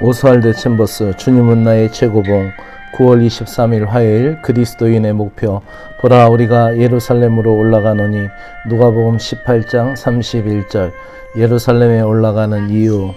오스왈드 챔버스 주님은 나의 최고봉 9월 23일 화요일 그리스도인의 목표 보라 우리가 예루살렘으로 올라가노니 누가복음 18장 31절 예루살렘에 올라가는 이유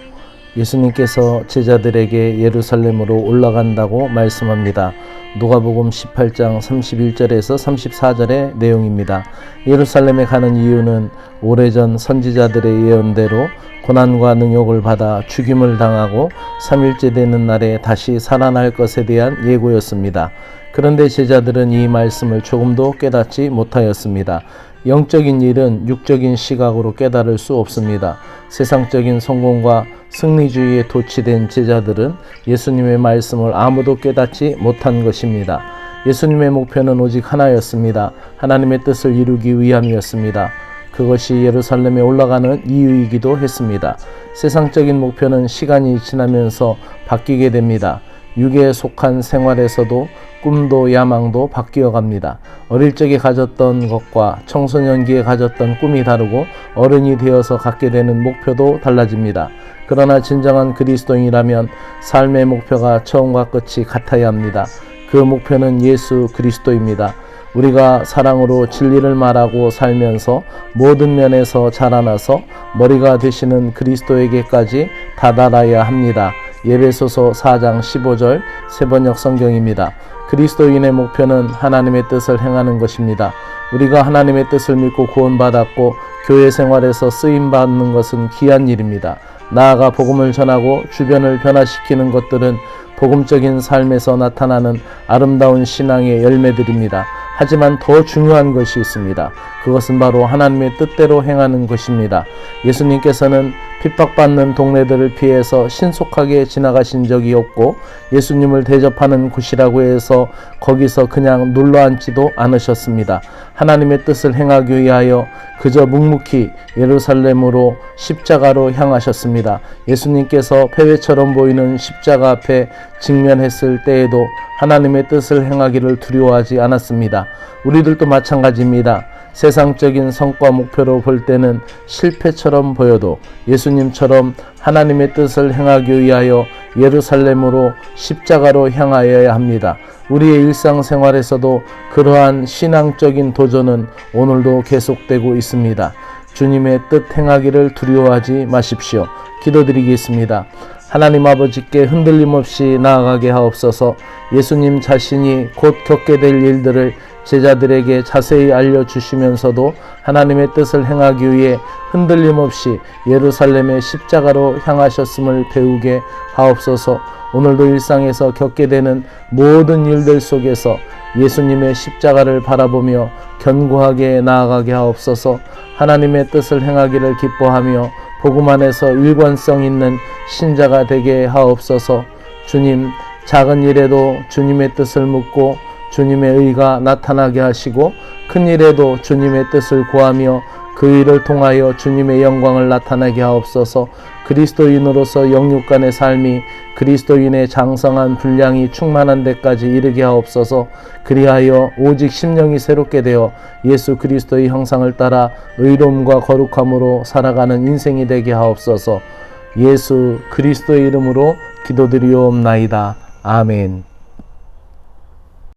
예수님께서 제자들에게 예루살렘으로 올라간다고 말씀합니다. 누가복음 18장 31절에서 34절의 내용입니다. 예루살렘에 가는 이유는 오래전 선지자들의 예언대로 고난과 능욕을 받아 죽임을 당하고 3일째 되는 날에 다시 살아날 것에 대한 예고였습니다. 그런데 제자들은 이 말씀을 조금도 깨닫지 못하였습니다. 영적인 일은 육적인 시각으로 깨달을 수 없습니다. 세상적인 성공과 승리주의에 도취된 제자들은 예수님의 말씀을 아무도 깨닫지 못한 것입니다. 예수님의 목표는 오직 하나였습니다. 하나님의 뜻을 이루기 위함이었습니다. 그것이 예루살렘에 올라가는 이유이기도 했습니다. 세상적인 목표는 시간이 지나면서 바뀌게 됩니다. 육에 속한 생활에서도 꿈도 야망도 바뀌어 갑니다. 어릴 적에 가졌던 것과 청소년기에 가졌던 꿈이 다르고 어른이 되어서 갖게 되는 목표도 달라집니다. 그러나 진정한 그리스도인이라면 삶의 목표가 처음과 끝이 같아야 합니다. 그 목표는 예수 그리스도입니다. 우리가 사랑으로 진리를 말하고 살면서 모든 면에서 자라나서 머리가 되시는 그리스도에게까지 다다라야 합니다. 에베소서 4장 15절 새번역 성경입니다. 그리스도인의 목표는 하나님의 뜻을 행하는 것입니다. 우리가 하나님의 뜻을 믿고 구원받았고 교회 생활에서 쓰임받는 것은 귀한 일입니다. 나아가 복음을 전하고 주변을 변화시키는 것들은 복음적인 삶에서 나타나는 아름다운 신앙의 열매들입니다. 하지만 더 중요한 것이 있습니다. 그것은 바로 하나님의 뜻대로 행하는 것입니다. 예수님께서는 핍박받는 동네들을 피해서 신속하게 지나가신 적이 없고 예수님을 대접하는 곳이라고 해서 거기서 그냥 눌러앉지도 않으셨습니다. 하나님의 뜻을 행하기 위하여 그저 묵묵히 예루살렘으로 십자가로 향하셨습니다. 예수님께서 폐회처럼 보이는 십자가 앞에 직면했을 때에도 하나님의 뜻을 행하기를 두려워하지 않았습니다. 우리들도 마찬가지입니다. 세상적인 성과 목표로 볼 때는 실패처럼 보여도 예수님처럼 하나님의 뜻을 행하기 위하여 예루살렘으로 십자가로 향하여야 합니다. 우리의 일상생활에서도 그러한 신앙적인 도전은 오늘도 계속되고 있습니다. 주님의 뜻 행하기를 두려워하지 마십시오. 기도드리겠습니다. 하나님 아버지께 흔들림 없이 나아가게 하옵소서. 예수님 자신이 곧 겪게 될 일들을 제자들에게 자세히 알려주시면서도 하나님의 뜻을 행하기 위해 흔들림 없이 예루살렘의 십자가로 향하셨음을 배우게 하옵소서. 오늘도 일상에서 겪게 되는 모든 일들 속에서 예수님의 십자가를 바라보며 견고하게 나아가게 하옵소서. 하나님의 뜻을 행하기를 기뻐하며 복음 안에서 일관성 있는 신자가 되게 하옵소서. 주님, 작은 일에도 주님의 뜻을 묻고 주님의 의가 나타나게 하시고 큰 일에도 주님의 뜻을 구하며 그 일을 통하여 주님의 영광을 나타나게 하옵소서. 그리스도인으로서 영육간의 삶이 그리스도인의 장성한 분량이 충만한 데까지 이르게 하옵소서. 그리하여 오직 심령이 새롭게 되어 예수 그리스도의 형상을 따라 의로움과 거룩함으로 살아가는 인생이 되게 하옵소서. 예수 그리스도의 이름으로 기도드리옵나이다. 아멘.